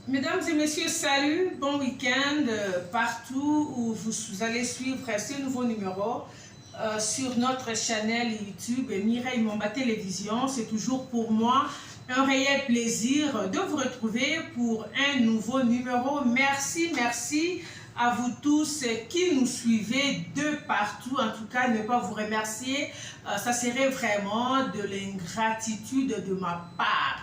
Mesdames et messieurs, salut, bon week-end partout où vous allez suivre ce nouveau numéro sur notre chaîne YouTube Mireille Momba Télévision. C'est toujours pour moi un réel plaisir de vous retrouver pour un nouveau numéro. Merci à vous tous qui nous suivez de partout. En tout cas, ne pas vous remercier, ça serait vraiment de l'ingratitude de ma part.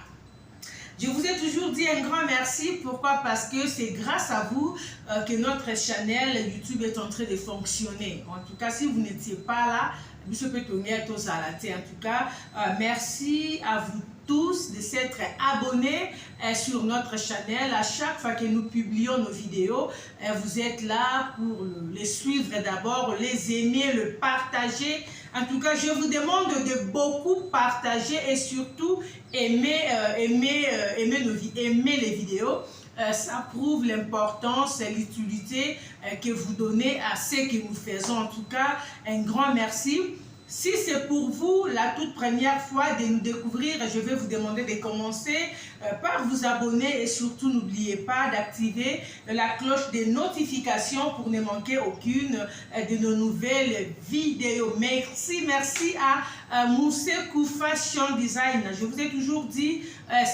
Je vous ai toujours dit un grand merci. Pourquoi? Parce que c'est grâce à vous que notre chaîne YouTube est en train de fonctionner. En tout cas, si vous n'étiez pas là, en tout cas, merci à vous tous de s'être abonnés sur notre chaîne. À chaque fois que nous publions nos vidéos, vous êtes là pour les suivre d'abord, les aimer, le partager. En tout cas, je vous demande de beaucoup partager et surtout aimer les vidéos. Ça prouve l'importance et l'utilité que vous donnez à ce que nous faisons. En tout cas, un grand merci. Si c'est pour vous la toute première fois de nous découvrir, je vais vous demander de commencer par vous abonner et surtout n'oubliez pas d'activer la cloche de notification pour ne manquer aucune de nos nouvelles vidéos. Merci à Moussekou Fashion Design. Je vous ai toujours dit,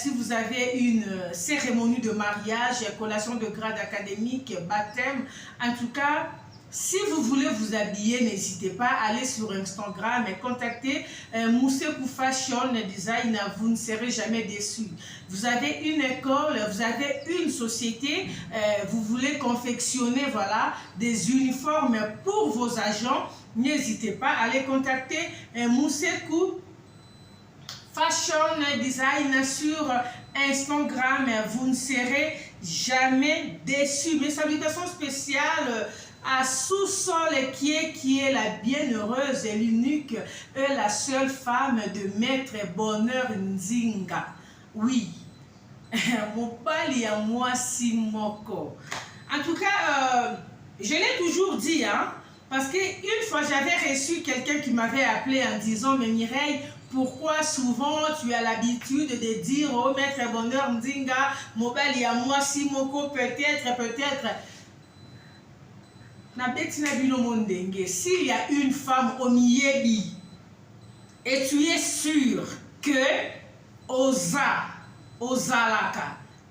si vous avez une cérémonie de mariage, collation de grade académique, baptême, en tout cas, si vous voulez vous habiller, n'hésitez pas à aller sur Instagram et contacter Moussekou Fashion Design. Vous ne serez jamais déçus. Vous avez une école, vous avez une société, vous voulez confectionner voilà, des uniformes pour vos agents. N'hésitez pas à les contacter Moussekou Fashion Design sur Instagram. Vous ne serez jamais déçus. Mes salutations spéciales à Sous-Sol qui est la bienheureuse et l'unique et la seule femme de Maître Bonheur Nzinga. Oui, Mopali à moi Simoko. En tout cas, je l'ai toujours dit, hein, parce qu'une fois j'avais reçu quelqu'un qui m'avait appelé en disant, mais Mireille, pourquoi souvent tu as l'habitude de dire, oh Maître Bonheur Nzinga, Mopali à moi Simoko, peut-être. S'il y a une femme au Miyebi et tu es sûr que Ozalaka,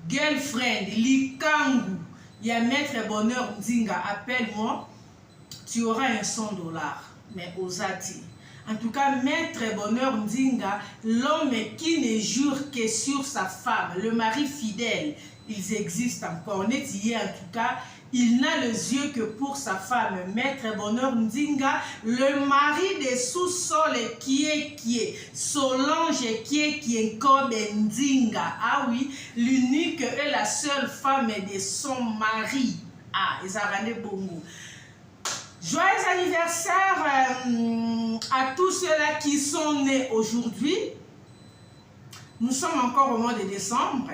girlfriend, Likangu, il y a Maître Bonheur Nzinga, appelle-moi, tu auras un $100. Mais Ozati. En tout cas, Maître Bonheur Nzinga, l'homme qui ne jure que sur sa femme, le mari fidèle, ils existent encore. N'est-il en tout cas, il n'a les yeux que pour sa femme, Maître Bonheur Nzinga, le mari de Sous-Sol qui est, Solange qui est comme Nzinga. Ah oui, l'unique et la seule femme de son mari. Ah, Isarane Bongo. Joyeux anniversaire à tous ceux-là qui sont nés aujourd'hui. Nous sommes encore au mois de décembre.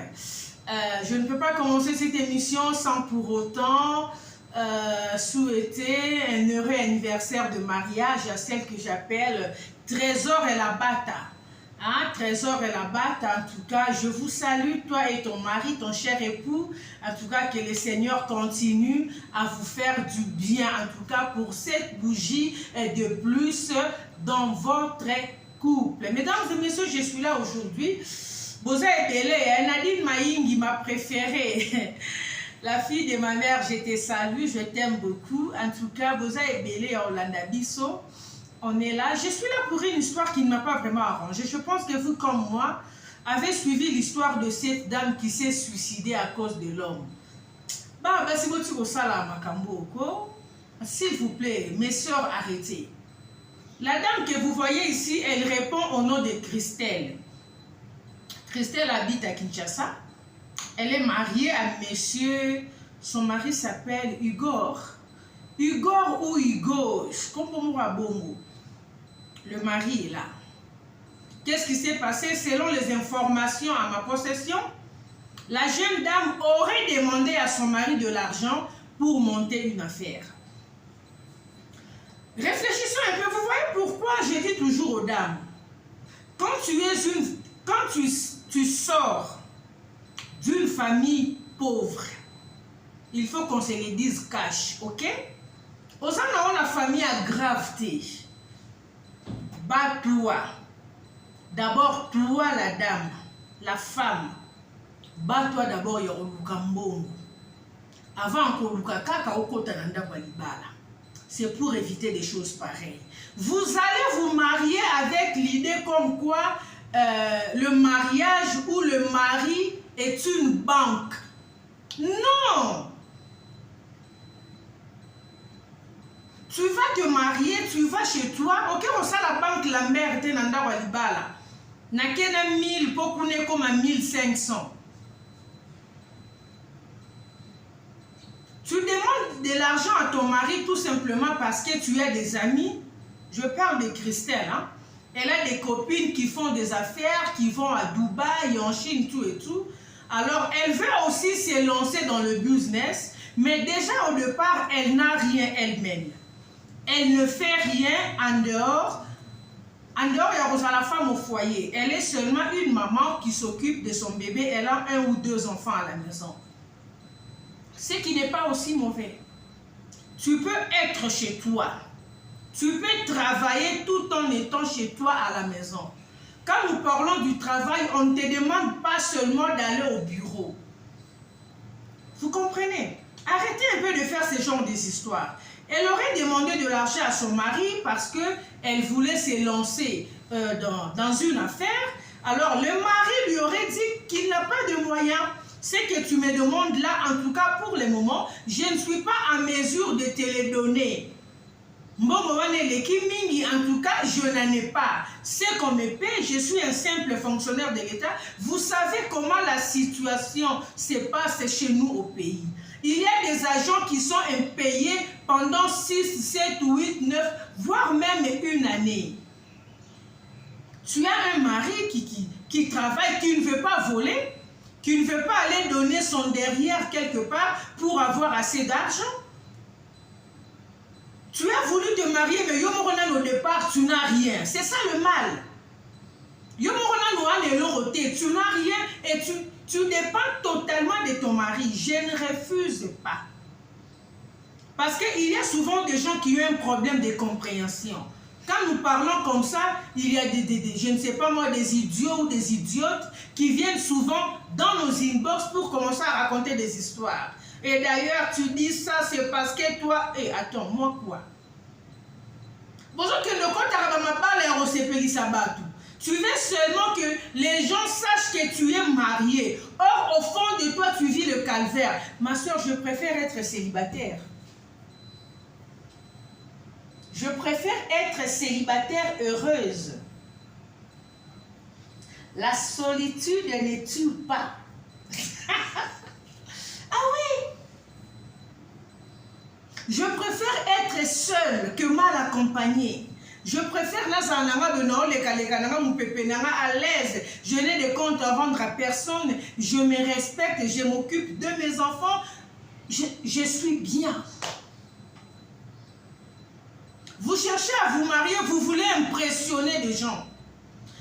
Je ne peux pas commencer cette émission sans pour autant souhaiter un heureux anniversaire de mariage à celle que j'appelle Trésor et la Bata. Hein, Trésor et la Bata, en tout cas, je vous salue, toi et ton mari, ton cher époux. En tout cas, que le Seigneur continue à vous faire du bien. En tout cas, pour cette bougie de plus dans votre couple. Mesdames et messieurs, je suis là aujourd'hui. Boza Ebele, Nadine Maïngi, ma préférée. La fille de ma mère, je te salue, je t'aime beaucoup. En tout cas, Boza Ebele, Orlanda Bisso, on est là. Je suis là pour une histoire qui ne m'a pas vraiment arrangée. Je pense que vous, comme moi, avez suivi l'histoire de cette dame qui s'est suicidée à cause de l'homme. S'il vous plaît, mes soeurs, arrêtez. La dame que vous voyez ici, elle répond au nom de Christelle. Christelle habite à Kinshasa. Elle est mariée à monsieur, son mari s'appelle Igor. Igor ou Igor, je comprends pas bongo. Le mari est là. Qu'est-ce qui s'est passé? Selon les informations à ma possession, la jeune dame aurait demandé à son mari de l'argent pour monter une affaire. Réfléchissons un peu, vous voyez pourquoi je dis toujours aux dames, quand tu sors d'une famille pauvre. Il faut qu'on se le dise cash, ok? Aux gens la famille a gravité. Bats-toi. D'abord, toi la dame, la femme. Bats-toi d'abord Yoroluka Mbongo. Avant que Luka Kaka Okota Nanda Walibala. C'est pour éviter des choses pareilles. Vous allez vous marier avec l'idée comme quoi le mariage ou le mari est une banque. Non! Tu vas te marier, tu vas chez toi. Ok, on sait la banque, la mère était Nanda Walibala. Nakena 1000, Pokune comme à 1500. Tu demandes de l'argent à ton mari tout simplement parce que tu as des amis. Je parle de Christelle. Hein? Elle a des copines qui font des affaires, qui vont à Dubaï, en Chine, tout et tout. Alors, elle veut aussi se lancer dans le business. Mais déjà, au départ, elle n'a rien elle-même. Elle ne fait rien en dehors. En dehors, il y a la femme au foyer. Elle est seulement une maman qui s'occupe de son bébé. Elle a 1 ou 2 enfants à la maison. Ce qui n'est pas aussi mauvais. Tu peux être chez toi. Tu peux travailler tout en étant chez toi à la maison. Quand nous parlons du travail, on ne te demande pas seulement d'aller au bureau. Vous comprenez? Arrêtez un peu de faire ce genre des histoires. Elle aurait demandé de l'argent à son mari parce qu'elle voulait se lancer dans une affaire. Alors le mari lui aurait dit qu'il n'a pas de moyens. Ce que tu me demandes là, en tout cas pour le moment, je ne suis pas en mesure de te les donner. En tout cas, je n'en ai pas. Ce qu'on me paie, je suis un simple fonctionnaire de l'État. Vous savez comment la situation se passe chez nous au pays. Il y a des agents qui sont impayés pendant 6, 7, 8, 9, voire même une année. Tu as un mari qui travaille, qui ne veut pas voler, qui ne veut pas aller donner son derrière quelque part pour avoir assez d'argent. Tu as voulu te marier, mais Yomoronan au départ, tu n'as rien. C'est ça le mal. Yomoronan, tu n'as rien et tu dépends totalement de ton mari. Je ne refuse pas. Parce qu'il y a souvent des gens qui ont un problème de compréhension. Quand nous parlons comme ça, il y a je ne sais pas moi, des idiots ou des idiotes qui viennent souvent dans nos inbox pour commencer à raconter des histoires. Et d'ailleurs, tu dis ça, c'est parce que toi... Eh, attends, moi quoi? Bonjour, que le compte à ma balle est recépé Sabatou. Tu veux seulement que les gens sachent que tu es marié. Or, au fond de toi, tu vis le calvaire. Ma soeur, je préfère être célibataire. Je préfère être célibataire heureuse. La solitude ne tue pas. Ah oui! Je préfère être seule que mal accompagnée. Je préfère à l'aise. Je n'ai de compte à rendre à personne. Je me respecte, je m'occupe de mes enfants. Je suis bien. Vous cherchez à vous marier, vous voulez impressionner les gens.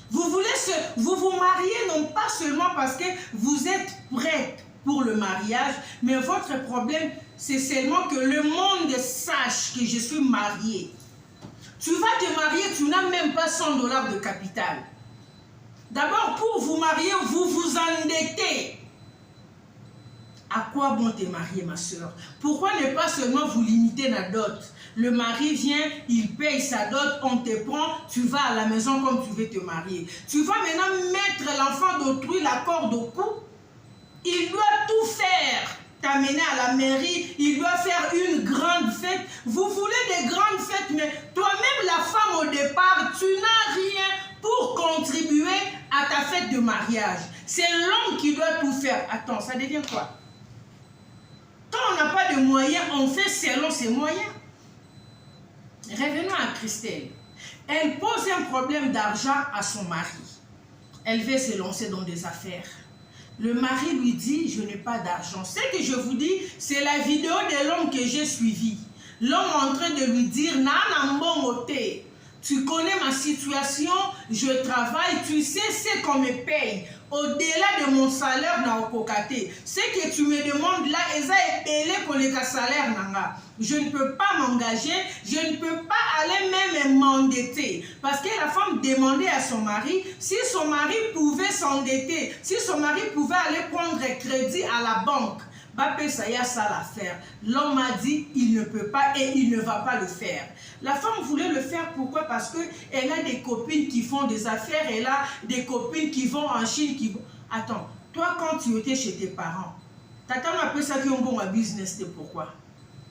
Vous vous mariez non pas seulement parce que vous êtes prête pour le mariage, mais votre problème, c'est seulement que le monde sache que je suis mariée. Tu vas te marier, tu n'as même pas 100 $ de capital. D'abord, pour vous marier, vous vous endettez. À quoi bon te marier, ma soeur? Pourquoi ne pas seulement vous limiter la dot? Le mari vient, il paye sa dot, on te prend, tu vas à la maison comme tu veux te marier. Tu vas maintenant mettre l'enfant d'autrui la corde au cou. Il doit tout faire. T'amener à la mairie, il doit faire une grande fête. Vous voulez des grandes fêtes, mais toi-même, la femme au départ, tu n'as rien pour contribuer à ta fête de mariage. C'est l'homme qui doit tout faire. Attends, ça devient quoi? Quand on n'a pas de moyens, on fait selon ses moyens. Revenons à Christelle. Elle pose un problème d'argent à son mari. Elle veut se lancer dans des affaires. Le mari lui dit, je n'ai pas d'argent. Ce que je vous dis, c'est la vidéo de l'homme que j'ai suivi. L'homme est en train de lui dire, tu connais ma situation, je travaille, tu sais ce qu'on me paye. Au-delà de mon salaire, na okokate. Ce que tu me demandes là, eza epele pour le salaire nanga. Je ne peux pas m'engager, je ne peux pas aller même m'endetter. Parce que la femme demandait à son mari si son mari pouvait s'endetter, si son mari pouvait aller prendre crédit à la banque. Bapé Saya, ça l'affaire. L'homme a dit il ne peut pas et il ne va pas le faire. La femme voulait le faire, pourquoi? Parce qu'elle a des copines qui font des affaires, elle a des copines qui vont en Chine, qui vont... Attends, toi quand tu étais chez tes parents, t'as appelé ça qui ont bon à business, c'est pourquoi?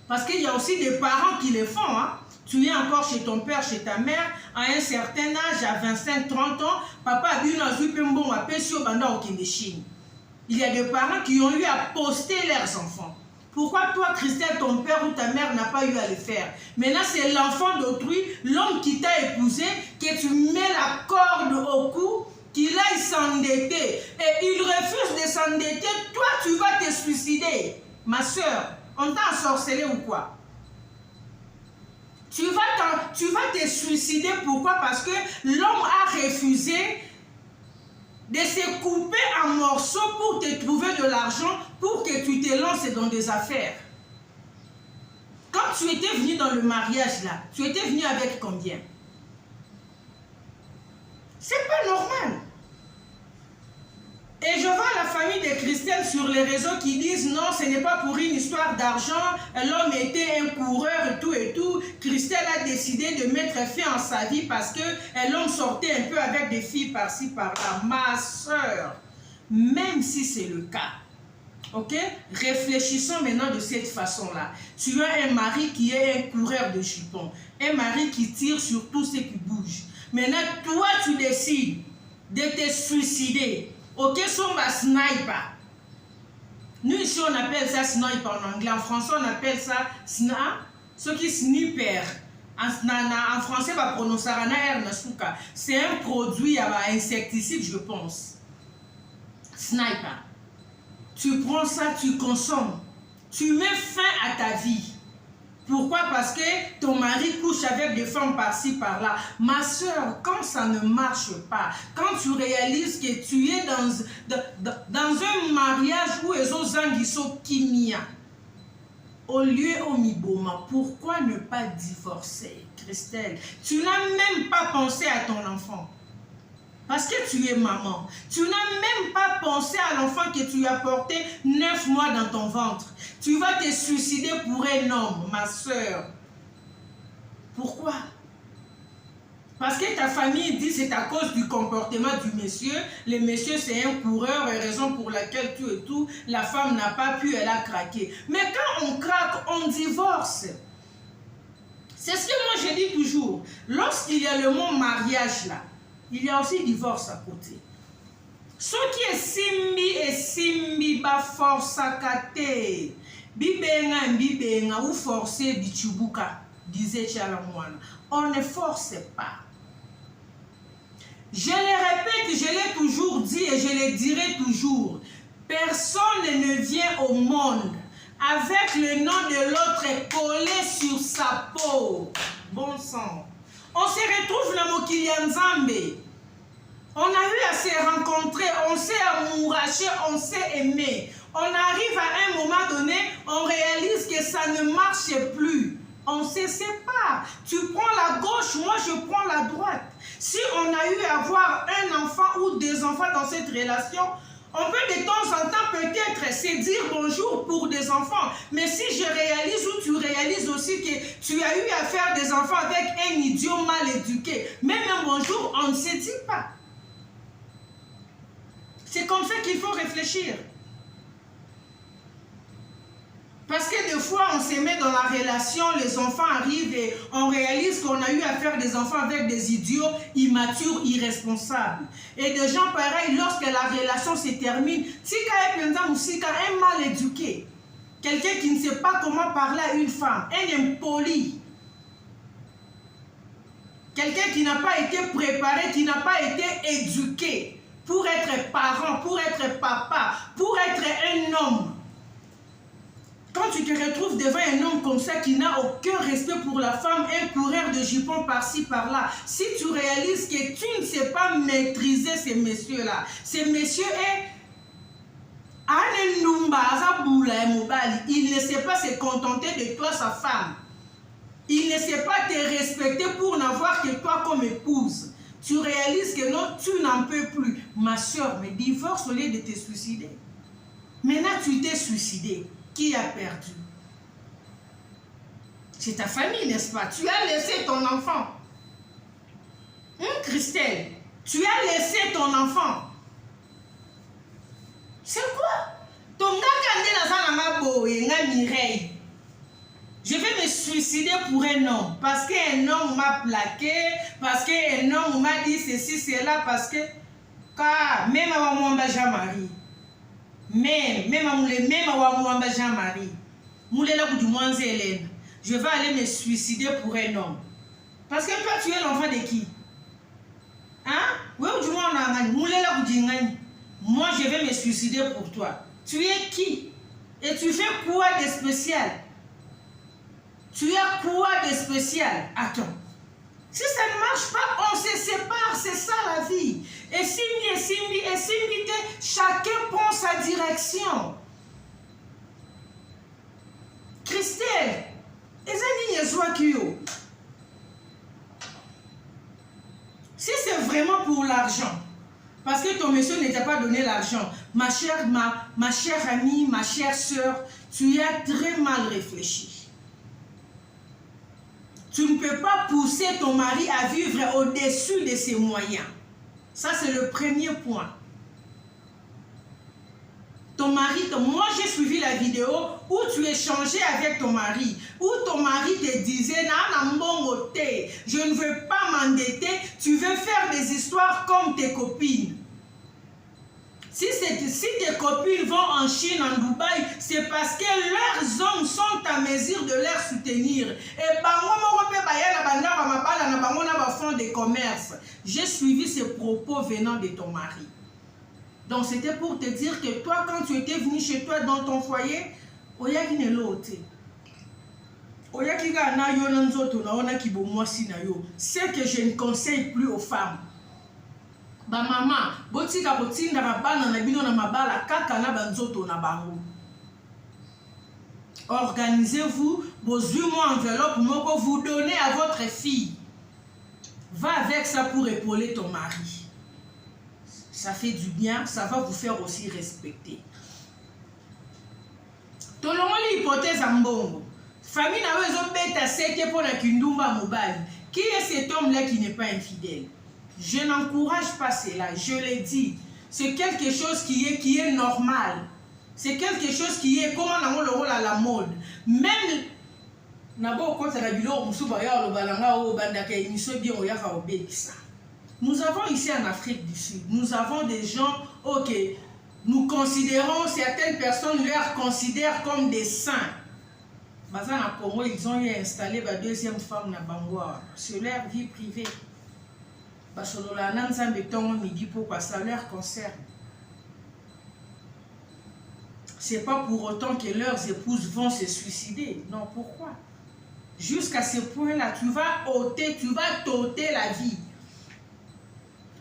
Parce qu'il y a aussi des parents qui le font, hein? Tu es encore chez ton père, chez ta mère, à un certain âge, à 25-30 ans, papa a bu un bon à sur banda au Chine. Il y a des parents qui ont eu à poster leurs enfants. Pourquoi toi, Christelle, ton père ou ta mère n'a pas eu à le faire? Maintenant, c'est l'enfant d'autrui, l'homme qui t'a épousé, que tu mets la corde au cou, qu'il aille s'endetter. Et il refuse de s'endetter. Toi, tu vas te suicider. Ma soeur, on t'a ensorcelé ou quoi? Tu vas te suicider. Pourquoi? Parce que l'homme a refusé de se couper en morceaux pour te trouver de l'argent, pour que tu te lances dans des affaires. Quand tu étais venu dans le mariage là, tu étais venu avec combien? C'est pas normal. Et je vois la famille de Christelle sur les réseaux qui disent non, ce n'est pas pour une histoire d'argent, l'homme était un coureur et tout. Christelle a décidé de mettre fin à sa vie parce que l'homme sortait un peu avec des filles par-ci par-là. Ma soeur, même si c'est le cas, ok, réfléchissons maintenant de cette façon-là. Tu as un mari qui est un coureur de jupons, un mari qui tire sur tout ce qui bouge. Maintenant, toi, tu décides de te suicider. Ok, son sniper. Nous ici on appelle ça sniper en anglais. En français on appelle ça ce qui sniper. En français va prononcer c'est un produit à insecticide, je pense. Sniper. Tu prends ça, tu consommes. Tu mets fin à ta vie. Pourquoi? Parce que ton mari couche avec des femmes par-ci, par-là. Ma soeur, quand ça ne marche pas, quand tu réalises que tu es dans un mariage où les autres sont kimia, au lieu au miboma, pourquoi ne pas divorcer, Christelle? Tu n'as même pas pensé à ton enfant. Parce que tu es maman. Tu n'as même pas pensé à l'enfant que tu as porté 9 mois dans ton ventre. Tu vas te suicider pour un homme, ma soeur. Pourquoi? Parce que ta famille dit que c'est à cause du comportement du monsieur. Le monsieur c'est un coureur, raison pour laquelle tout et tout. La femme n'a pas pu, elle a craqué. Mais quand on craque, on divorce. C'est ce que moi je dis toujours. Lorsqu'il y a le mot mariage là, il y a aussi divorce à côté. Ce qui est simbi et simbi ba force à kate. Bibenga ou forcer bichubuka, disait Chalamoine. On ne force pas. Je le répète, je l'ai toujours dit et je le dirai toujours. Personne ne vient au monde avec le nom de l'autre collé sur sa peau. Bon sang. On se retrouve dans Mokilianzambe. On a eu à se rencontrer, on s'est amouraché, on s'est aimé. On arrive à un moment donné, on réalise que ça ne marche plus. On se sépare. Tu prends la gauche, moi je prends la droite. Si on a eu à avoir un enfant ou des enfants dans cette relation, on peut de temps en temps peut-être se dire bonjour pour des enfants. Mais si je réalise ou tu réalises aussi que tu as eu à faire des enfants avec un idiot mal éduqué, même un bonjour, on ne se dit pas. C'est comme ça qu'il faut réfléchir. Parce que des fois, on se met dans la relation, les enfants arrivent et on réalise qu'on a eu à faire des enfants avec des idiots immatures, irresponsables. Et des gens pareils, lorsque la relation se termine, un mal éduqué, quelqu'un qui ne sait pas comment parler à une femme, un impoli, quelqu'un qui n'a pas été préparé, qui n'a pas été éduqué pour être parent, pour être papa, pour être un homme. Quand tu te retrouves devant un homme comme ça qui n'a aucun respect pour la femme, un coureur de jupons par-ci, par-là, si tu réalises que tu ne sais pas maîtriser ces messieurs-là, ces messieurs il ne sait pas se contenter de toi, sa femme. Il ne sait pas te respecter pour n'avoir que toi comme épouse. Tu réalises que non, tu n'en peux plus. Ma soeur, mais divorce au lieu de te suicider. Maintenant, tu t'es suicidé. Qui a perdu? C'est ta famille, n'est-ce pas? Tu as laissé ton enfant. Christelle, tu as laissé ton enfant. C'est quoi? Ton Mireille. Je vais me suicider pour un homme. Parce qu'un homme m'a plaqué. Parce qu'un homme m'a dit ceci, cela. Parce que. Car même à moi, Jean-Marie. Même à moi, Jean-Marie. Je vais aller me suicider pour un homme. Parce que toi, tu es l'enfant de qui? Hein? Moi, je vais me suicider pour toi. Tu es qui? Et tu fais quoi de spécial? Tu as quoi de spécial? Attends. Si ça ne marche pas, on se sépare. C'est ça la vie. Et Simbi, chacun prend sa direction. Christelle, si c'est vraiment pour l'argent, parce que ton monsieur ne t'a pas donné l'argent, ma chère amie, ma chère soeur, tu as très mal réfléchi. Tu ne peux pas pousser ton mari à vivre au-dessus de ses moyens. Ça, c'est le premier point. Ton mari, moi j'ai suivi la vidéo où tu échangeais avec ton mari, où ton mari te disait, je ne veux pas m'endetter, tu veux faire des histoires comme tes copines. Si tes copines vont en Chine, en Dubaï, c'est parce que leurs hommes sont à mesure de les soutenir. Et fond de commerce. J'ai suivi ces propos venant de ton mari. Donc c'était pour te dire que toi, quand tu étais venu chez toi dans ton foyer, c'est que je ne conseille plus aux femmes. Ba maman, botika botinda bana na bino na mabala kaka na banzoto na bango. Organisez-vous, vos 8 mois enveloppe moko vous donnez à votre fille. Va avec ça pour épauler ton mari. Ça fait du bien, ça va vous faire aussi respecter. Tolongo l'hypothèse en bongo. Famille na wezo beta seke pour la kindumba mobile. Qui est cet homme-là qui n'est pas infidèle? Je n'encourage pas cela, je l'ai dit. C'est quelque chose qui est normal. C'est quelque chose qui est comme on a le rôle à la mode. Même nous avons ici en Afrique du Sud, nous avons des gens, ok, nous considérons, certaines personnes leur considèrent comme des saints. Maintenant, à Congo, ils ont installé la deuxième femme na Bangwa sur leur vie privée. Parce que la Nanzan béton midi pourquoi ça leur concerne. C'est pas pour autant que leurs épouses vont se suicider. Non, pourquoi? Jusqu'à ce point-là, tu vas t'ôter la vie.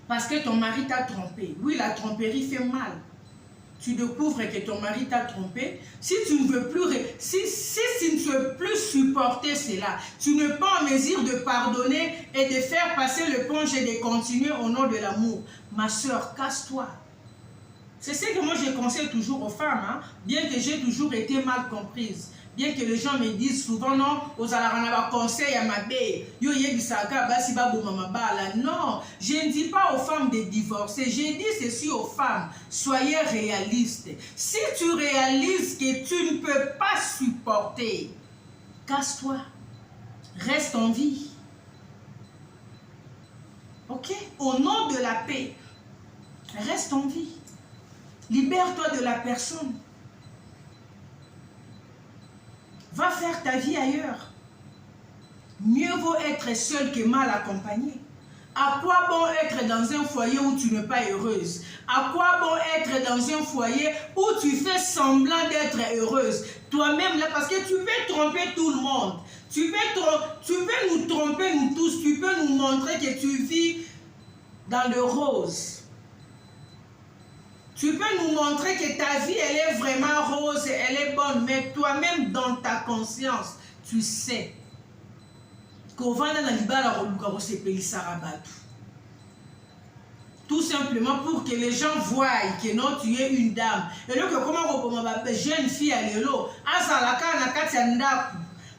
Parce que ton mari t'a trompé. Oui, la tromperie fait mal. Tu découvres que ton mari t'a trompé. Si tu ne veux plus, si tu ne veux plus supporter cela, tu n'es pas en mesure de pardonner et de faire passer le ponge et de continuer au nom de l'amour. Ma soeur, casse-toi. C'est ce que moi je conseille toujours aux femmes, hein? Bien que j'ai toujours été mal comprise. Bien que les gens me disent souvent non, aux alarana conseil à ma bé, yo yebisaka basi babo mama bala. Non, je ne dis pas aux femmes de divorcer, je dis ceci aux femmes, soyez réalistes. Si tu réalises que tu ne peux pas supporter, casse-toi, reste en vie. Ok? Au nom de la paix, reste en vie. Libère-toi de la personne. Va faire ta vie ailleurs. Mieux vaut être seul que mal accompagné. À quoi bon être dans un foyer où tu n'es pas heureuse? À quoi bon être dans un foyer où tu fais semblant d'être heureuse? Toi-même là, parce que tu peux tromper tout le monde. Tu peux nous tromper nous tous. Tu peux nous montrer que tu vis dans le rose. Tu peux nous montrer que ta vie, elle est vraiment rose, elle est bonne, mais toi-même, dans ta conscience, tu sais qu'au vent dans l'ibala, tout simplement pour que les gens voient que non, tu es une dame. Et donc, comment une jeune fille à l'élo,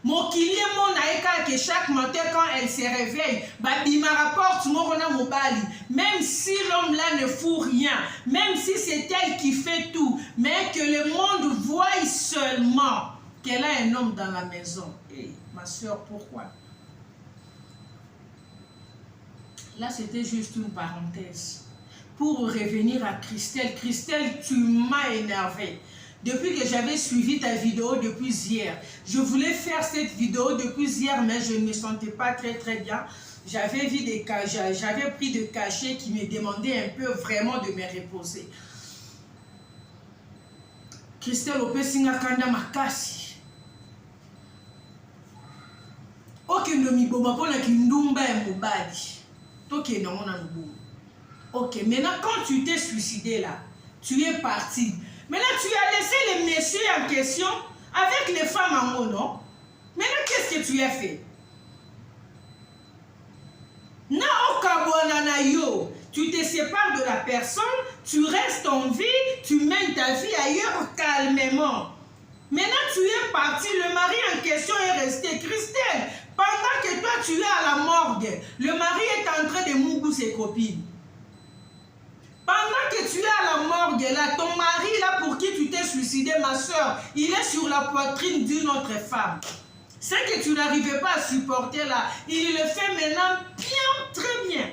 mon kilie mon naïka que chaque matin quand elle se réveille, il me rapporte mon bali. Même si l'homme là ne fout rien, même si c'est elle qui fait tout, mais que le monde voie seulement qu'elle a un homme dans la maison. Et ma soeur, pourquoi? Là, c'était juste une parenthèse. Pour revenir à Christelle, Christelle, tu m'as énervé. Depuis que j'avais suivi ta vidéo depuis hier, je voulais faire cette vidéo depuis hier, mais je ne me sentais pas très bien. J'avais pris des cachets qui me demandaient un peu vraiment de me reposer. Christelle Opesinga Kanda Makasi. Ok, no mi boma pona ki ndumba ya mobali. Toke na mona nubu. Ok, maintenant quand tu t'es suicidé là, tu es parti. Maintenant, tu as laissé les messieurs en question avec les femmes en haut, non? Maintenant, qu'est-ce que tu as fait? Na okabonana yo, tu te sépares de la personne, tu restes en vie, tu mènes ta vie ailleurs calmement. Maintenant, tu es parti, le mari en question est resté. Christelle, pendant que toi, tu es à la morgue, le mari est en train de mougou ses copines. Pendant que tu es à la morgue, là, ton mari, là, pour qui tu t'es suicidé, ma soeur, il est sur la poitrine d'une autre femme. Ce que tu n'arrivais pas à supporter, là, il le fait maintenant bien, très bien.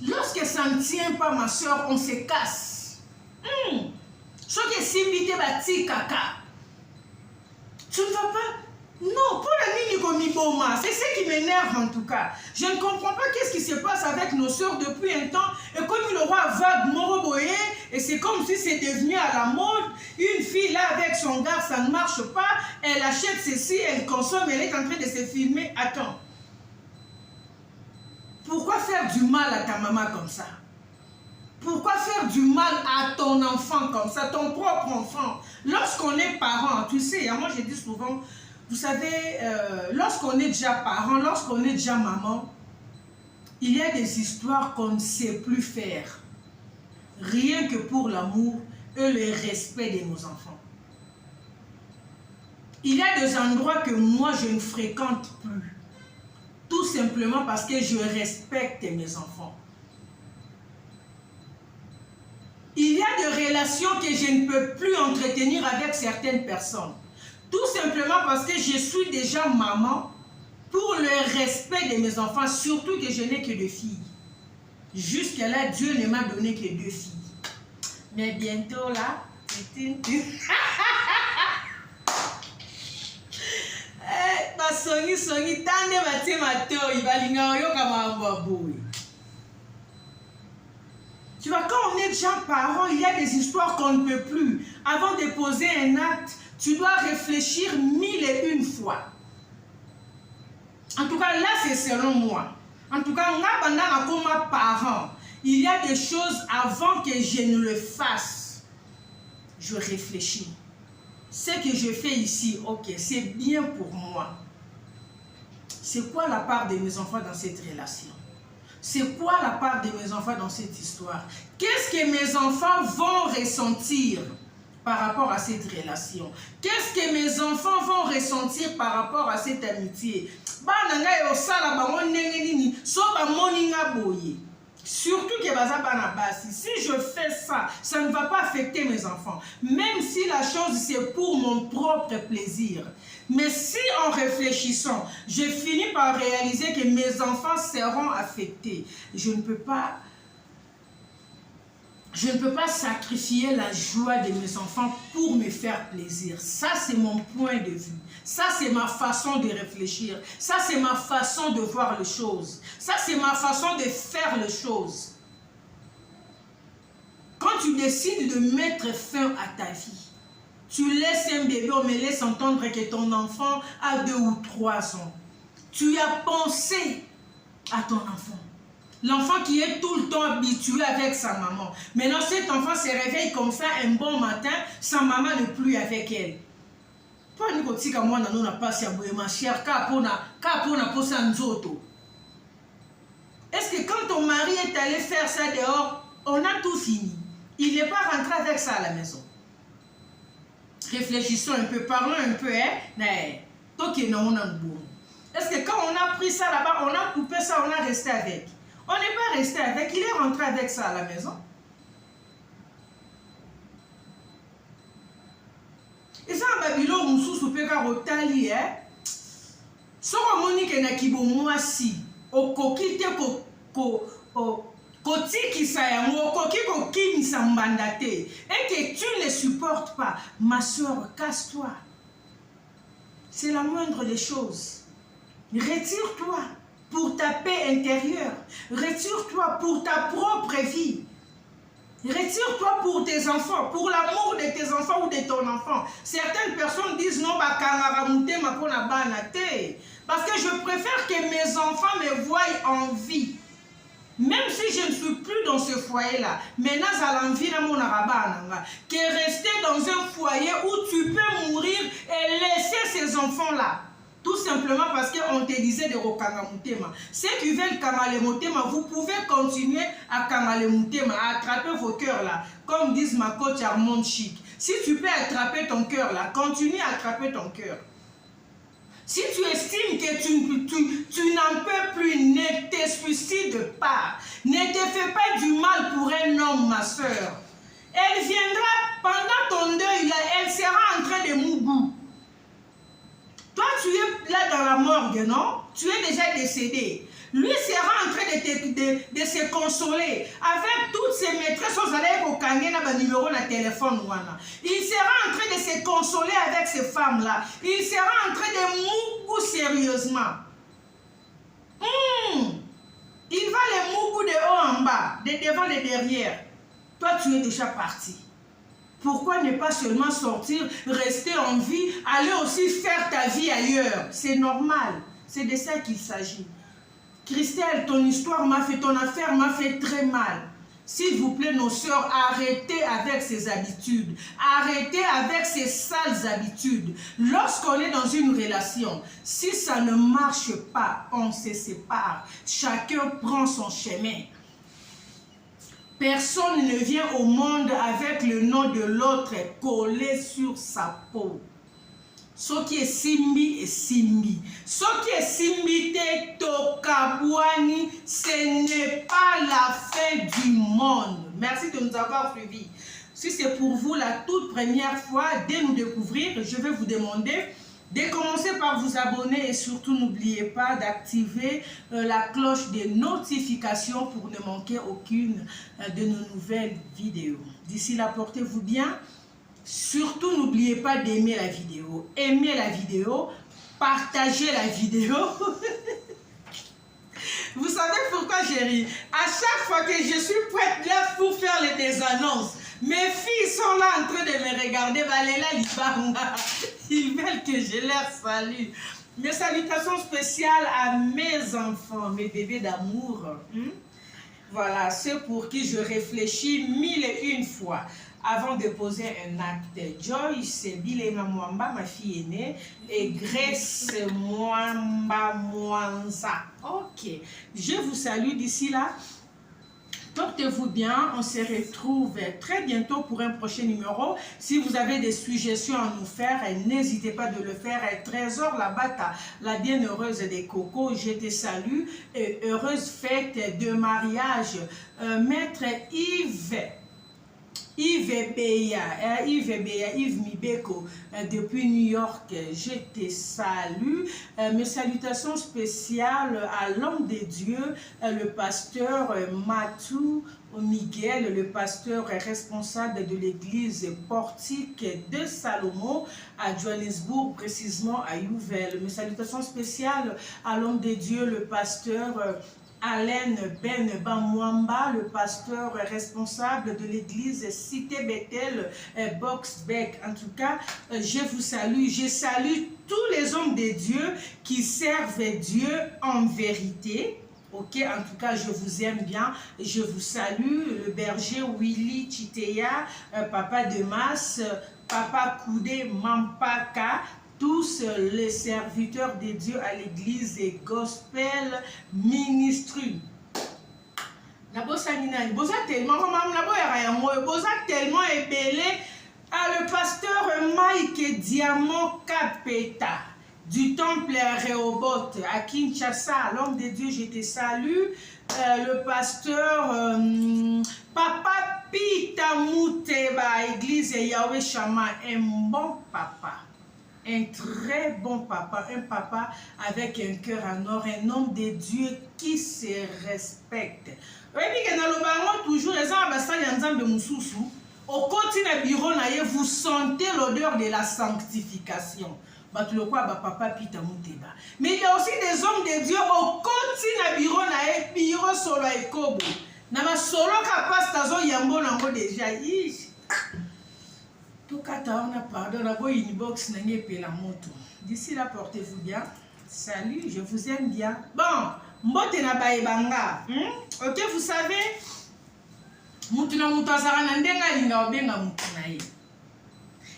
Lorsque ça ne tient pas, ma soeur, on se casse. Ce qui est simité, kaka. Tu ne vas pas... Non, pour la ligne comme Iboma, c'est ce qui m'énerve en tout cas. Je ne comprends pas qu'est-ce qui se passe avec nos soeurs depuis un temps. Et comme le roi vague Moroboye, et c'est comme si c'est devenu à la mode. Une fille là avec son gars, ça ne marche pas. Elle achète ceci, elle consomme, elle est en train de se filmer. Attends. Pourquoi faire du mal à ta maman comme ça? Pourquoi faire du mal à ton enfant comme ça, ton propre enfant? Lorsqu'on est parent, tu sais, moi je dis souvent... Vous savez, lorsqu'on est déjà parent, lorsqu'on est déjà maman, il y a des histoires qu'on ne sait plus faire. Rien que pour l'amour et le respect de nos enfants. Il y a des endroits que moi je ne fréquente plus. Tout simplement parce que je respecte mes enfants. Il y a des relations que je ne peux plus entretenir avec certaines personnes. Tout simplement parce que je suis déjà maman pour le respect de mes enfants, surtout que je n'ai que 2 filles. Jusque-là, Dieu ne m'a donné que 2 filles. Mais bientôt là, tu vois, quand on est déjà parent, il y a des histoires qu'on ne peut plus. Avant de poser un acte, tu dois réfléchir 1001 fois. En tout cas, là, c'est selon moi. En tout cas, comme parent, il y a des choses avant que je ne le fasse. Je réfléchis. Ce que je fais ici, ok, c'est bien pour moi. C'est quoi la part de mes enfants dans cette relation? C'est quoi la part de mes enfants dans cette histoire? Qu'est-ce que mes enfants vont ressentir par rapport à cette relation? Qu'est-ce que mes enfants vont ressentir par rapport à cette amitié? Surtout que si je fais ça, ça ne va pas affecter mes enfants. Même si la chose c'est pour mon propre plaisir. Mais si en réfléchissant, je finis par réaliser que mes enfants seront affectés, je ne peux pas Je ne peux pas sacrifier la joie de mes enfants pour me faire plaisir. Ça, c'est mon point de vue. Ça, c'est ma façon de réfléchir. Ça, c'est ma façon de voir les choses. Ça, c'est ma façon de faire les choses. Quand tu décides de mettre fin à ta vie, tu laisses un bébé, on me laisse entendre que ton enfant a 2 ou 3 ans. Tu as pensé à ton enfant. L'enfant qui est tout le temps habitué avec sa maman. Maintenant, cet enfant se réveille comme ça un bon matin, sa maman n'est plus avec elle. Toi, nous avons dit que moi, nous n'avons pas si ma chère, est-ce que quand ton mari est allé faire ça dehors, on a tout fini? Il n'est pas rentré avec ça à la maison. Réfléchissons un peu, parlons un peu, hein? Est-ce que quand on a pris ça là-bas, on a coupé ça, on a resté avec? On n'est pas resté avec, il est rentré avec ça à la maison. Et ça, Babylone, Moussou, Peka, Rotali, hein? Soro Monique na kibo mwasi, okokite kotiki sa yango, okokiko kimi sa mbandate, et que tu ne supportes pas, ma soeur, casse-toi. C'est la moindre des choses. Retire-toi pour ta paix intérieure. Retire-toi pour ta propre vie. Retire-toi pour tes enfants, pour l'amour de tes enfants ou de ton enfant. Certaines personnes disent non, parce que je préfère que mes enfants me voient en vie. Même si je ne suis plus dans ce foyer-là, maintenant, que rester dans un foyer où tu peux mourir et laisser ces enfants-là. Tout simplement parce qu'on te disait de Rokangamutema. Ceux qui veulent Kamalemutema, vous pouvez continuer à Kamalemutema, à attraper vos cœurs là. Comme disent ma coach Armand Chic. Si tu peux attraper ton cœur là, continue à attraper ton cœur. Si tu estimes que tu n'en peux plus, ne te suicide pas. Ne te fais pas du mal pour un homme, ma soeur. Elle viendra pendant ton deuil là, elle sera en train de mougou. Toi, tu es là dans la morgue, non? Tu es déjà décédé. Lui sera en train de se consoler. Avec toutes ses maîtresses, vous allez au Kangena, le numéro de téléphone. Il sera en train de se consoler avec ces femmes-là. Il sera en train de mougou sérieusement. Il va les mougou de haut en bas, de devant et derrière. Toi, tu es déjà parti. Pourquoi ne pas seulement sortir, rester en vie, aller aussi faire ta vie ailleurs? C'est normal. C'est de ça qu'il s'agit. Christelle, ton histoire m'a fait, ton affaire m'a fait très mal. S'il vous plaît, nos sœurs, arrêtez avec ces habitudes. Arrêtez avec ces sales habitudes. Lorsqu'on est dans une relation, si ça ne marche pas, on se sépare. Chacun prend son chemin. Personne ne vient au monde avec le nom de l'autre collé sur sa peau. Ce qui est simbi est simbi. Ce qui est simbi te tokabouani, ce n'est pas la fin du monde. Merci de nous avoir suivis. Si c'est pour vous la toute première fois de nous découvrir, je vais vous demander de commencer par vous abonner et surtout n'oubliez pas d'activer la cloche de notification pour ne manquer aucune de nos nouvelles vidéos. D'ici là, portez-vous bien. Surtout, n'oubliez pas d'aimer la vidéo. Aimez la vidéo, partagez la vidéo. Vous savez pourquoi j'ai ri? À chaque fois que je suis prête là pour faire les annonces, mes filles sont là en train de me regarder. Ils veulent que je leur salue. Mes salutations spéciales à mes enfants, mes bébés d'amour. Voilà, ceux pour qui je réfléchis 1001 fois avant de poser un acte. Joyce Bilena Mwamba, ma fille aînée, et Grace Mwamba Mwanza. Ok, je vous salue d'ici là. Portez-vous bien, on se retrouve très bientôt pour un prochain numéro. Si vous avez des suggestions à nous faire, n'hésitez pas de le faire. Trésor Labata, la bienheureuse des cocos, je te salue. Et heureuse fête de mariage. Maître Yves Yves Beya, Yves Mibeko, depuis New York, je te salue. Mes salutations spéciales à l'homme de Dieu, le pasteur Matou Miguel, le pasteur responsable de l'église portique de Salomon à Johannesburg, précisément à Youvel. Mes salutations spéciales à l'homme de Dieu, le pasteur Alain Ben Bamwamba, le pasteur responsable de l'église Cité Bethel, Boxbeck. En tout cas, je vous salue. Je salue tous les hommes de Dieu qui servent Dieu en vérité. Ok, en tout cas, je vous aime bien. Je vous salue. Le berger Willy Chiteya, papa de Mas, papa Koudé Mampaka, tous les serviteurs de Dieu à l'église et Gospel Ministry. Tellement ébélé à le pasteur Mike Diamant Kapeta du temple Rehoboth à Kinshasa. L'homme de Dieu, je te salue. Le pasteur Papa Pita Mouteba, église Yahweh Shama, un bon papa. Un très bon papa, un papa avec un cœur en or, un homme de Dieu qui se respecte. Toujours les au quotidien bureau, vous sentez l'odeur de la sanctification. Mais il y a aussi des hommes de Dieu au quotidien bureau, bureau solo et kobo. Nama solo kapas tazo yambo nango déjà. D'ici là, portez-vous bien. Salut, je vous aime bien. Bon, mbote na baebanga. Ok, vous savez,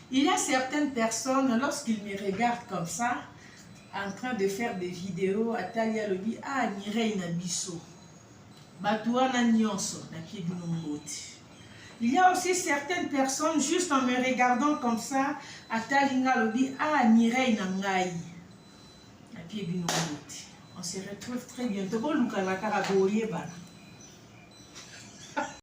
il y a certaines personnes, lorsqu'ils me regardent comme ça, en train de faire des vidéos, Atalia Lobi, ah, Nirei Nabiso, Batouana Nyonso, il y a aussi certaines personnes, juste en me regardant comme ça, Atalinga Lobi, ah, Nirei Nangai. On se retrouve très bientôt.